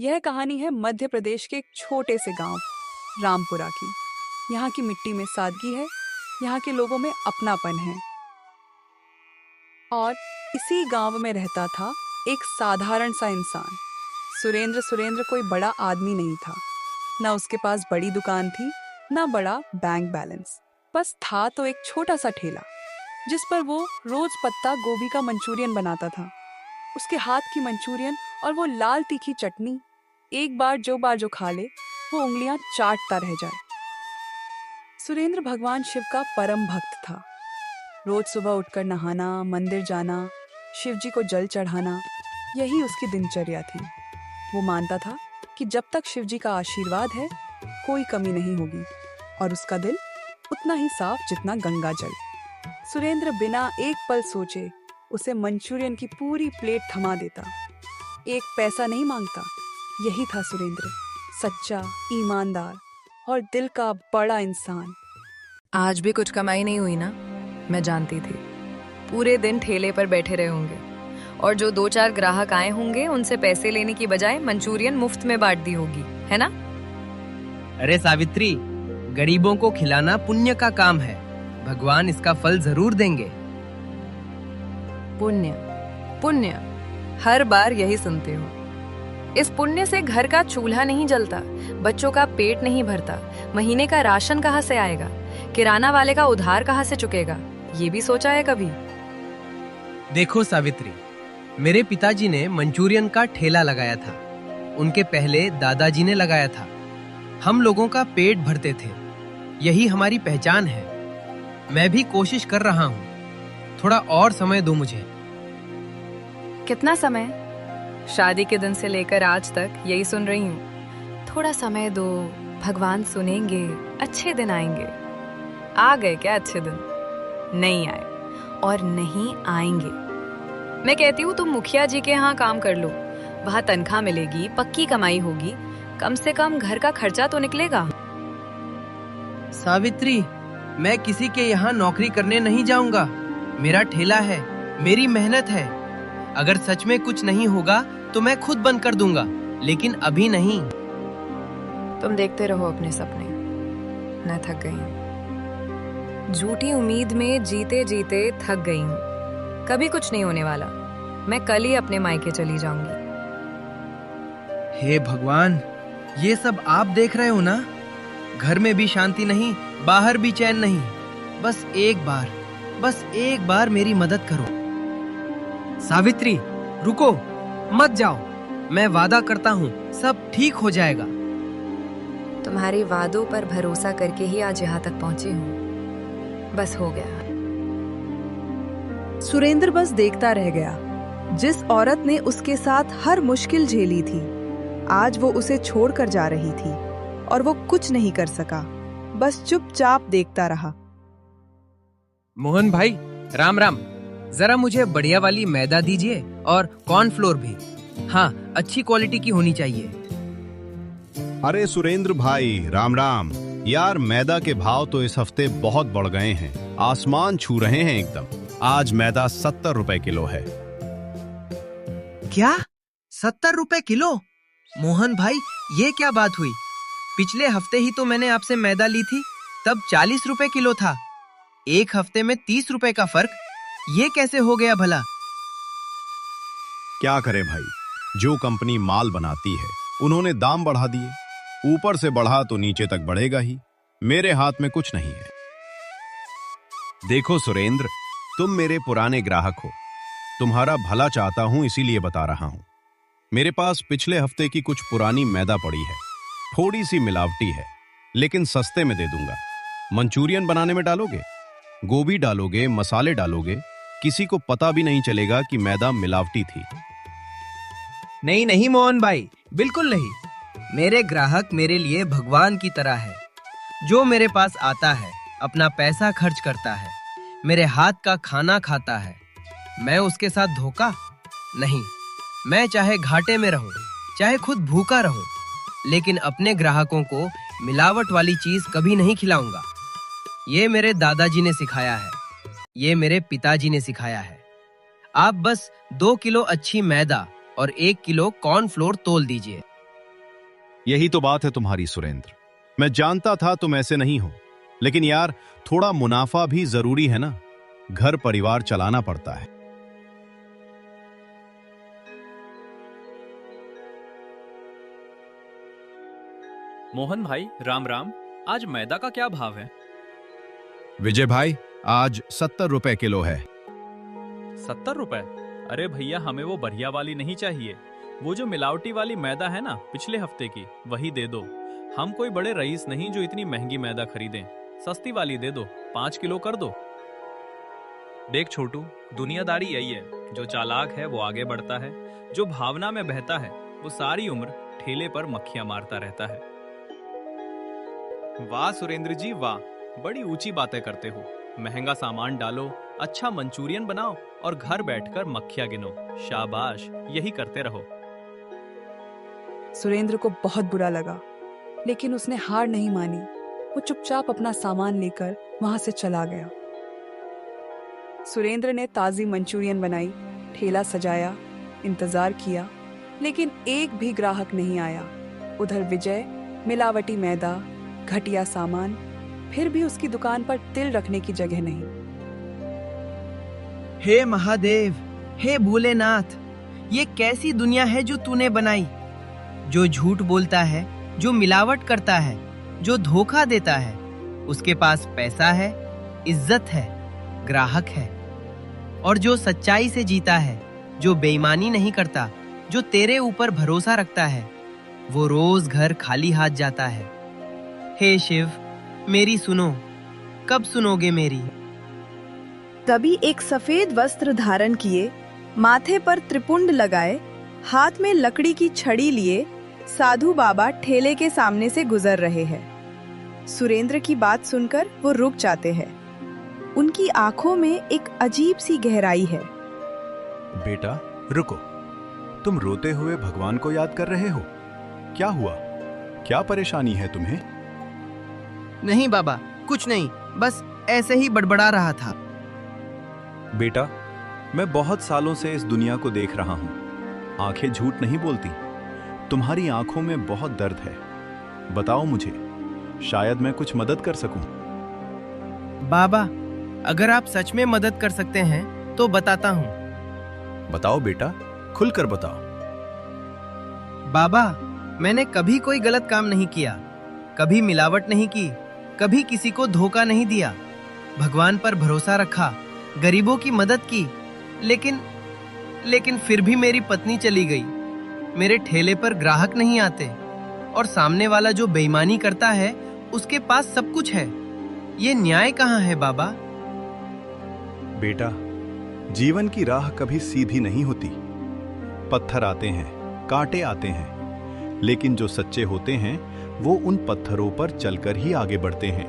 यह कहानी है मध्य प्रदेश के एक छोटे से गांव रामपुरा की। यहाँ की मिट्टी में सादगी है, यहाँ के लोगों में अपनापन है। और इसी गांव में रहता था एक साधारण सा इंसान। सुरेंद्र सुरेंद्र कोई बड़ा आदमी नहीं था, ना उसके पास बड़ी दुकान थी, ना बड़ा बैंक बैलेंस। बस था तो एक छोटा सा ठेला जिस पर वो रोज पत्ता गोभी का मंचूरियन बनाता था। उसके हाथ की मंचूरियन और वो लाल तीखी चटनी, एक बार जो खा ले वो उंगलियां चाटता रह जाए। सुरेंद्र भगवान शिव का परम भक्त था। रोज सुबह उठकर नहाना, मंदिर जाना, शिव जी को जल चढ़ाना, यही उसकी दिनचर्या थी। वो मानता था कि जब तक शिव जी का आशीर्वाद है कोई कमी नहीं होगी, और उसका दिल उतना ही साफ जितना गंगा जल। सुरेंद्र बिना एक पल सोचे उसे मंचूरियन की पूरी प्लेट थमा देता। एक पैसा नहीं मांगता। यही था सुरेंद्र, सच्चा, ईमानदार और दिल का बड़ा इंसान। आज भी कुछ कमाई नहीं हुई ना, मैं जानती थी। पूरे दिन ठेले पर बैठे रहे होंगे और जो 2-4 ग्राहक आए होंगे उनसे पैसे लेने की बजाय मंचूरियन मुफ्त में बांट दी होगी, है ना? अरे सावित्री, गरीबों को खिलाना पुण्य का काम है। भगवान इसका फल जरूर देंगे। पुण्य पुण्य, हर बार यही सुनते हो। इस पुण्य से घर का चूल्हा नहीं जलता, बच्चों का पेट नहीं भरता, महीने का राशन कहाँ से आएगा, किराना वाले का उधार कहाँ से चुकेगा, ये भी सोचा है कभी? देखो सावित्री, मेरे पिताजी ने मंचूरियन का ठेला लगाया था। उनके पहले दादाजी ने लगाया था। हम लोगों का पेट भरते थे, यही हमारी पहचान है। मैं भी कोशिश कर रहा हूँ, थोड़ा और समय दो मुझे। कितना समय? शादी के दिन से लेकर आज तक यही सुन रही हूँ। थोड़ा समय दो, भगवान सुनेंगे, अच्छे दिन आएंगे। आ गए क्या अच्छे दिन? नहीं आए और नहीं आएंगे। मैं कहती हूँ तुम मुखिया जी के यहाँ काम कर लो, वहाँ तनख्वाह मिलेगी, पक्की कमाई होगी, कम से कम घर का खर्चा तो निकलेगा। सावित्री, मैं किसी के यहाँ नौकरी करने नहीं जाऊंगा। मेरा ठेला है, मेरी मेहनत है। अगर सच में कुछ नहीं होगा तो मैं खुद बंद कर दूंगा, लेकिन अभी नहीं। तुम देखते रहो अपने सपने। मैं थक गई हूँ, झूठी उम्मीद में जीते जीते थक गई हूँ। कभी कुछ नहीं होने वाला। मैं कल ही अपने मायके चली जाऊंगी। हे भगवान, ये सब आप देख रहे हो ना? घर में भी शांति नहीं, बाहर भी चैन नहीं। बस एक बार मेरी मदद करो। सावित्री, रुको, मत जाओ। मैं वादा करता हूँ सब ठीक हो जाएगा। तुम्हारे वादों पर भरोसा करके ही आज यहाँ तक पहुंची हूँ। बस हो गया। सुरेंद्र बस देखता रह गया। जिस औरत ने उसके साथ हर मुश्किल झेली थी, आज वो उसे छोड़कर जा रही थी और वो कुछ नहीं कर सका, बस चुपचाप देखता रहा। मोहन भाई, राम राम। जरा मुझे बढ़िया वाली मैदा दीजिए और कॉर्नफ्लोर भी। हाँ, अच्छी क्वालिटी की होनी चाहिए। अरे सुरेंद्र भाई, राम राम। यार, मैदा के भाव तो इस हफ्ते बहुत बढ़ गए हैं, आसमान छू रहे हैं एकदम। आज मैदा 70 रुपए किलो है। क्या? 70 रुपए किलो? मोहन भाई, ये क्या बात हुई? पिछले हफ्ते ही तो मैंने आपसे मैदा ली थी, तब 40 रुपए किलो था। एक हफ्ते में 30 रुपए का फर्क, ये कैसे हो गया भला? क्या करें भाई, जो कंपनी माल बनाती है उन्होंने दाम बढ़ा दिए। ऊपर से बढ़ा तो नीचे तक बढ़ेगा ही। मेरे हाथ में कुछ नहीं है। देखो सुरेंद्र, तुम मेरे पुराने ग्राहक हो, तुम्हारा भला चाहता हूं, इसीलिए बता रहा हूं। मेरे पास पिछले हफ्ते की कुछ पुरानी मैदा पड़ी है, थोड़ी सी मिलावटी है, लेकिन सस्ते में दे दूंगा। मंचूरियन बनाने में डालोगे, गोभी डालोगे, मसाले डालोगे, किसी को पता भी नहीं चलेगा कि मैदा मिलावटी थी। नहीं नहीं मोहन भाई, बिल्कुल नहीं। मेरे ग्राहक मेरे लिए भगवान की तरह है। जो मेरे पास आता है, अपना पैसा खर्च करता है, मेरे हाथ का खाना खाता है, मैं उसके साथ धोखा नहीं। मैं चाहे घाटे में रहूं, चाहे खुद भूखा रहूं, लेकिन अपने ग्राहकों को मिलावट वाली चीज कभी नहीं खिलाऊंगा। ये मेरे दादाजी ने सिखाया है, ये मेरे पिताजी ने सिखाया है। आप बस 2 किलो अच्छी मैदा और 1 किलो कॉर्नफ्लोर तोल दीजिए। यही तो बात है तुम्हारी सुरेंद्र। मैं जानता था तुम ऐसे नहीं हो, लेकिन यार थोड़ा मुनाफा भी जरूरी है ना, घर परिवार चलाना पड़ता है। मोहन भाई राम राम। आज मैदा का क्या भाव है? विजय भाई आज 70 रुपए किलो है। 70 रुपए? अरे भैया, हमें वो बढ़िया वाली नहीं चाहिए। वो जो मिलावटी वाली मैदा है ना, पिछले हफ्ते की, वही दे दो। हम कोई बड़े रईस नहीं जो इतनी महंगी मैदा खरीदें। सस्ती वाली दे दो, 5 किलो कर दो। देख छोटू, दुनियादारी यही है, जो चालाक है वो आगे बढ़ता है, जो भावना में बहता है वो सारी उम्र ठेले पर मक्खियां मारता रहता है। वाह सुरेंद्र जी वाह, बड़ी ऊंची बातें करते हो। महंगा सामान डालो, अच्छा मंचूरियन बनाओ और घर बैठकर मक्खियां गिनो। शाबाश, यही करते रहो। सुरेंद्र को बहुत बुरा लगा, लेकिन उसने हार नहीं मानी। वो चुपचाप अपना सामान लेकर वहां से चला गया। सुरेंद्र ने ताजी मंचूरियन बनाई, ठेला सजाया, इंतजार किया, लेकिन एक भी ग्राहक नहीं आया। उधर विजय, मिलावटी मैदा, घटिया सामान, फिर भी उसकी दुकान पर तिल रखने की जगह नहीं। हे महादेव, हे भोलेनाथ, ये कैसी दुनिया है जो तूने बनाई? जो झूठ बोलता है, जो मिलावट करता है, जो धोखा देता है, उसके पास पैसा है, इज्जत है, ग्राहक है। और जो सच्चाई से जीता है, जो बेईमानी नहीं करता, जो तेरे ऊपर भरोसा रखता है, वो रोज घर खाली हाथ जाता है। हे शिव, मेरी सुनो, कब सुनोगे मेरी? तभी एक सफेद वस्त्र धारण किए, माथे पर त्रिपुंड लगाए, हाथ में लकड़ी की छड़ी लिए साधु बाबा ठेले के सामने से गुजर रहे हैं। सुरेंद्र की बात सुनकर वो रुक जाते हैं। उनकी आंखों में एक अजीब सी गहराई है। बेटा रुको, तुम रोते हुए भगवान को याद कर रहे हो? क्या हुआ? क्या परेशानी है तुम्हें? नहीं बाबा, कुछ नहीं, बस ऐसे ही बड़बड़ा रहा था। बेटा, मैं बहुत सालों से इस दुनिया को देख रहा हूं। आंखें झूठ नहीं बोलती। तुम्हारी आंखों में बहुत दर्द है। बताओ मुझे, शायद मैं कुछ मदद कर सकूं। बाबा, अगर आप सच में मदद कर सकते हैं तो बताता हूँ। बताओ बेटा, खुलकर बताओ। बाबा, मैंने कभी कोई गलत काम नहीं किया, कभी मिलावट नहीं की, कभी किसी को धोखा नहीं दिया। भगवान पर भरोसा रखा, गरीबों की मदद की, लेकिन फिर भी मेरी पत्नी चली गई। मेरे ठेले पर ग्राहक नहीं आते और सामने वाला जो बेईमानी करता है उसके पास सब कुछ है। ये न्याय कहाँ है बाबा? बेटा, जीवन की राह कभी सीधी नहीं होती। पत्थर आते हैं, कांटे आते हैं, लेकिन जो सच्चे होते हैं वो उन पत्थरों पर चलकर ही आगे बढ़ते हैं।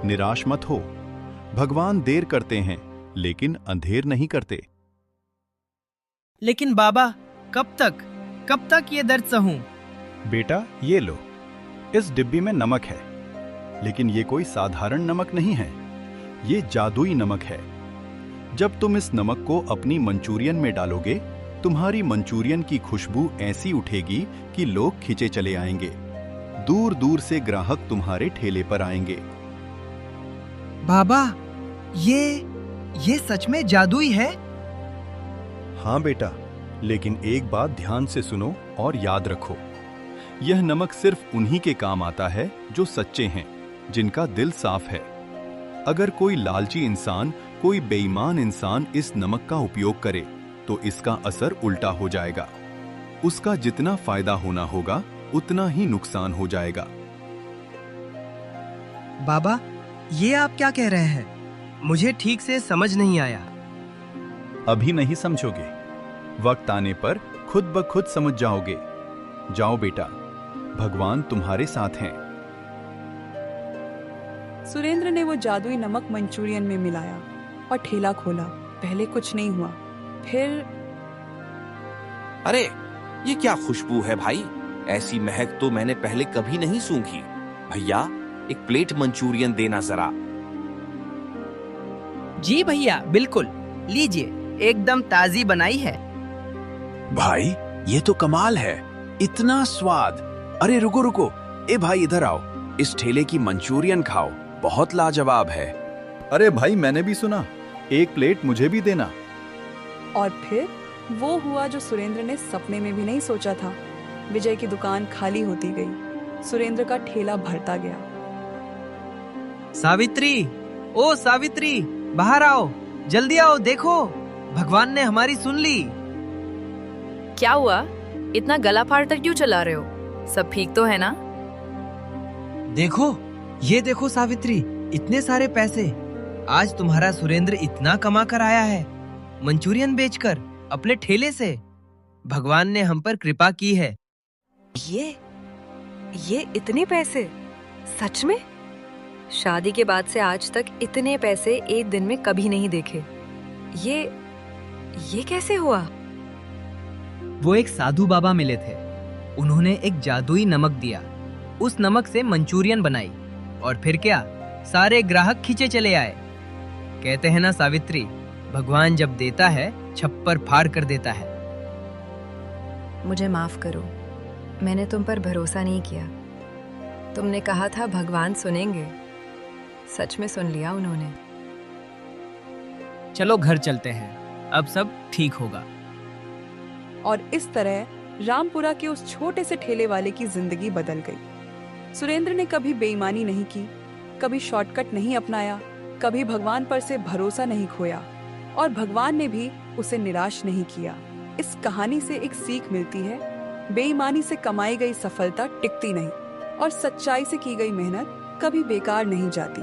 निराश मत हो, भगवान देर करते हैं लेकिन अंधेर नहीं करते। लेकिन बाबा, कब तक ये दर्द सहूं? बेटा ये लो, इस डिब्बी में नमक है, लेकिन ये कोई साधारण नमक नहीं है, ये जादुई नमक है। जब तुम इस नमक को अपनी मंचूरियन में डालोगे, तुम्हारी मंचूरियन की खुशबू ऐसी उठेगी कि लोग खिंचे चले आएंगे। दूर दूर से ग्राहक तुम्हारे ठेले पर आएंगे। बाबा, ये सच में जादुई है? हाँ बेटा, लेकिन एक बात ध्यान से सुनो और याद रखो, यह नमक सिर्फ उन्हीं के काम आता है जो सच्चे हैं, जिनका दिल साफ है। अगर कोई लालची इंसान, कोई बेईमान इंसान इस नमक का उपयोग करे तो इसका असर उल्टा हो जाएगा। उसका जितना फायदा होना होगा उतना ही नुकसान हो जाएगा। बाबा, ये आप क्या कह रहे हैं? मुझे ठीक से समझ नहीं आया। अभी नहीं समझोगे, वक्त आने पर खुद ब खुद समझ जाओगे। जाओ बेटा, भगवान तुम्हारे साथ हैं। सुरेंद्र ने वो जादुई नमक मंचूरियन में मिलाया और ठेला खोला। पहले कुछ नहीं हुआ, फिर अरे ये क्या खुशबू है भाई? ऐसी महक तो मैंने पहले कभी नहीं सूंघी। भैया, एक प्लेट मंचूरियन देना जरा। जी भैया, बिल्कुल, लीजिए, एकदम ताजी बनाई है। भाई ये तो कमाल है, इतना स्वाद। अरे रुको रुको, ए भाई इधर आओ, इस ठेले की मंचूरियन खाओ, बहुत लाजवाब है। अरे भाई मैंने भी सुना, एक प्लेट मुझे भी देना। और फिर वो हुआ जो सुरेंद्र ने सपने में भी नहीं सोचा था। विजय की दुकान खाली होती गई, सुरेंद्र का ठेला भरता गया। सावित्री, ओ सावित्री, बाहर आओ, जल्दी आओ, देखो भगवान ने हमारी सुन ली। क्या हुआ? इतना गला फाड़ कर क्यों चला रहे हो? सब ठीक तो है ना? देखो, ये देखो सावित्री, इतने सारे पैसे। आज तुम्हारा सुरेंद्र इतना कमा कर आया है, मंचूरियन बेचकर अपने ठेले से। भगवान ने हम पर कृपा की है। ये इतने पैसे? सच में? शादी के बाद से आज तक इतने पैसे एक दिन में कभी नहीं देखे। ये कैसे हुआ? वो एक साधु बाबा मिले थे, उन्होंने एक जादुई नमक दिया, उस नमक से मंचूरियन बनाई, और फिर क्या, सारे ग्राहक खींचे चले आए। कहते हैं ना सावित्री, भगवान जब देता है छप्पर फाड़ कर देता है। मुझे माफ करो, मैंने तुम पर भरोसा नहीं किया। तुमने कहा था भगवान सुनेंगे, सच में सुन लिया उन्होंने। चलो घर चलते हैं, अब सब ठीक होगा। और इस तरह रामपुरा के उस छोटे से ठेले वाले की जिंदगी बदल गई। सुरेंद्र ने कभी बेईमानी नहीं की, कभी शॉर्टकट नहीं अपनाया, कभी भगवान पर से भरोसा नहीं खोया, और भगवान ने भी उसे निराश नहीं किया। इस कहानी से एक सीख मिलती है, बेईमानी से कमाई गई सफलता टिकती नहीं, और सच्चाई से की गई मेहनत कभी बेकार नहीं जाती।